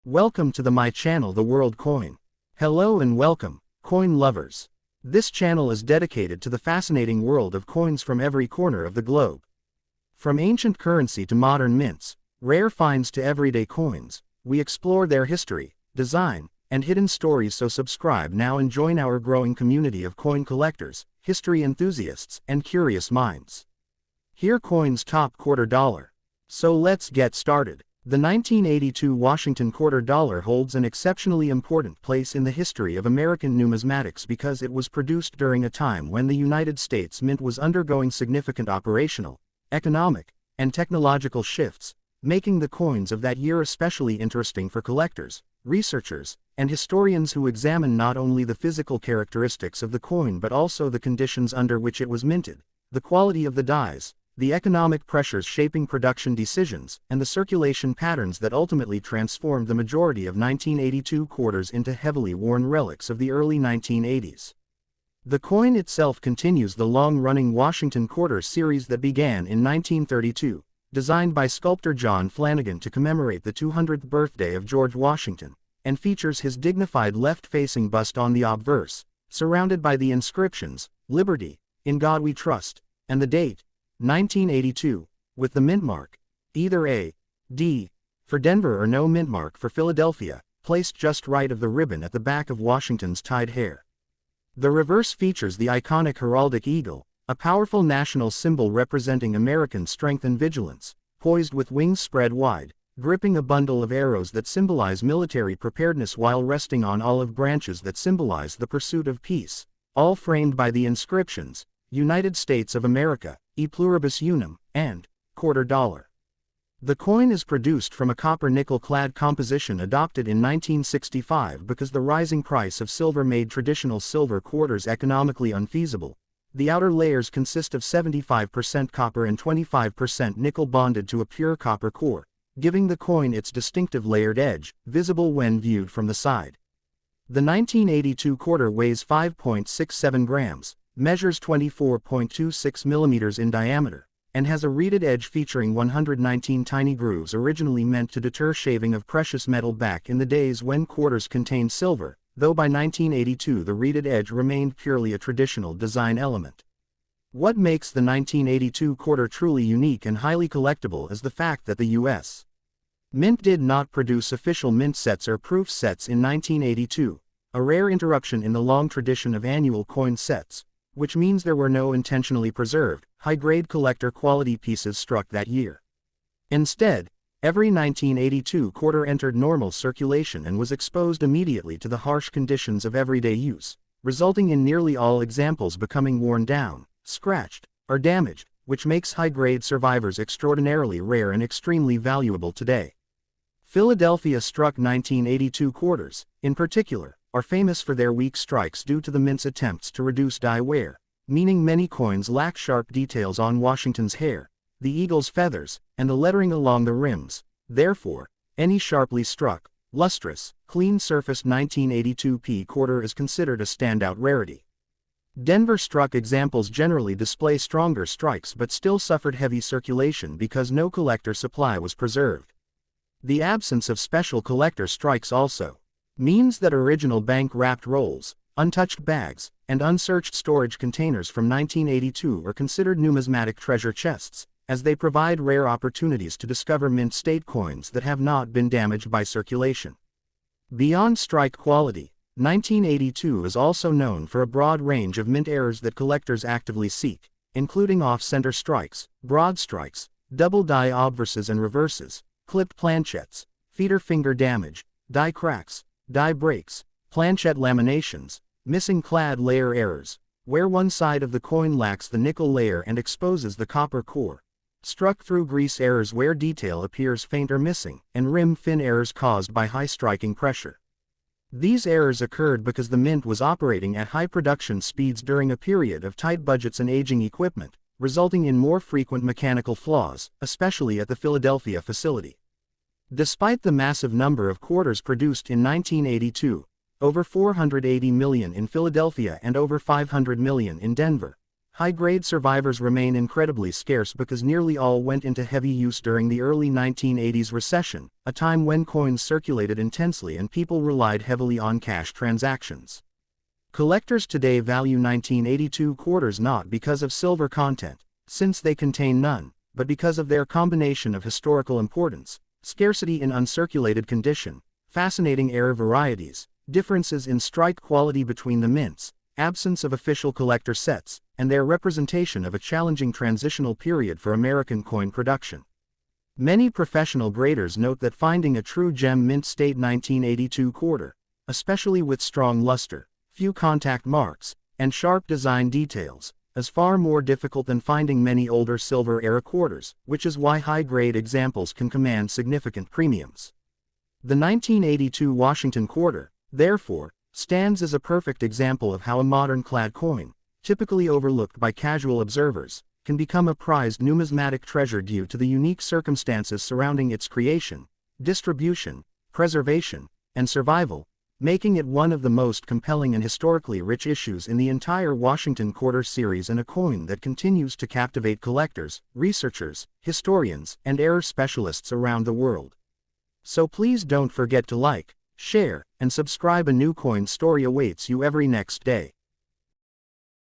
Welcome to my channel, The World Coin. Hello and welcome, coin lovers. This channel is dedicated to the fascinating world of coins from every corner of the globe. From ancient currency to modern mints, rare finds to everyday coins, we explore their history, design, and hidden stories. So subscribe now and join our growing community of coin collectors, history enthusiasts, and curious minds. Here coins top quarter dollar. So let's get started. The 1982 Washington quarter dollar holds an exceptionally important place in the history of American numismatics because it was produced during a time when the United States Mint was undergoing significant operational, economic, and technological shifts, making the coins of that year especially interesting for collectors, researchers, and historians who examine not only the physical characteristics of the coin but also the conditions under which it was minted, the quality of the dies, the economic pressures shaping production decisions, and the circulation patterns that ultimately transformed the majority of 1982 quarters into heavily worn relics of the early 1980s. The coin itself continues the long-running Washington quarter series that began in 1932, designed by sculptor John Flanagan to commemorate the 200th birthday of George Washington, and features his dignified left-facing bust on the obverse, surrounded by the inscriptions, "Liberty, in God We Trust," and the date, 1982, with the mint mark, either A, D, for Denver or No-Mintmark for Philadelphia, placed just right of the ribbon at the back of Washington's tied hair. The reverse features the iconic heraldic eagle, a powerful national symbol representing American strength and vigilance, poised with wings spread wide, gripping a bundle of arrows that symbolize military preparedness while resting on olive branches that symbolize the pursuit of peace, all framed by the inscriptions, United States of America, E pluribus unum, and quarter dollar. The coin is produced from a copper nickel-clad composition adopted in 1965 because the rising price of silver made traditional silver quarters economically unfeasible. The outer layers consist of 75% copper and 25% nickel bonded to a pure copper core, giving the coin its distinctive layered edge, visible when viewed from the side. The 1982 quarter weighs 5.67 grams. Measures 24.26 millimeters in diameter, and has a reeded edge featuring 119 tiny grooves originally meant to deter shaving of precious metal back in the days when quarters contained silver, though by 1982 the reeded edge remained purely a traditional design element. What makes the 1982 quarter truly unique and highly collectible is the fact that the U.S. Mint did not produce official mint sets or proof sets in 1982, a rare interruption in the long tradition of annual coin sets, which means there were no intentionally preserved, high-grade collector quality pieces struck that year. Instead, every 1982 quarter entered normal circulation and was exposed immediately to the harsh conditions of everyday use, resulting in nearly all examples becoming worn down, scratched, or damaged, which makes high-grade survivors extraordinarily rare and extremely valuable today. Philadelphia struck 1982 quarters, in particular, are famous for their weak strikes due to the mint's attempts to reduce die wear, meaning many coins lack sharp details on Washington's hair, the eagle's feathers, and the lettering along the rims. Therefore, any sharply struck, lustrous, clean-surfaced 1982 P quarter is considered a standout rarity. Denver struck examples generally display stronger strikes but still suffered heavy circulation because no collector supply was preserved. The absence of special collector strikes also means that original bank-wrapped rolls, untouched bags, and unsearched storage containers from 1982 are considered numismatic treasure chests, as they provide rare opportunities to discover mint state coins that have not been damaged by circulation. Beyond strike quality, 1982 is also known for a broad range of mint errors that collectors actively seek, including off-center strikes, broad strikes, double die obverses and reverses, clipped planchettes, feeder finger damage, die cracks, die breaks, planchette laminations, missing clad layer errors, where one side of the coin lacks the nickel layer and exposes the copper core, struck through grease errors where detail appears faint or missing, and rim fin errors caused by high striking pressure. These errors occurred because the mint was operating at high production speeds during a period of tight budgets and aging equipment, resulting in more frequent mechanical flaws, especially at the Philadelphia facility. Despite the massive number of quarters produced in 1982, over 480 million in Philadelphia and over 500 million in Denver, High-grade survivors remain incredibly scarce because nearly all went into heavy use during the early 1980s recession, a time when coins circulated intensely and people relied heavily on cash transactions. Collectors today value 1982 quarters not because of silver content, since they contain none, but because of their combination of historical importance, scarcity in uncirculated condition, fascinating rare varieties, differences in strike quality between the mints, absence of official collector sets, and their representation of a challenging transitional period for American coin production. Many professional graders note that finding a true gem mint state 1982 quarter, especially with strong luster, few contact marks, and sharp design details, is far more difficult than finding many older silver-era quarters, which is why high-grade examples can command significant premiums. The 1982 Washington quarter, therefore, stands as a perfect example of how a modern clad coin, typically overlooked by casual observers, can become a prized numismatic treasure due to the unique circumstances surrounding its creation, distribution, preservation, and survival, making it one of the most compelling and historically rich issues in the entire Washington Quarter series and a coin that continues to captivate collectors, researchers, historians, and error specialists around the world. So please don't forget to like, share, and subscribe. A new coin story awaits you every next day.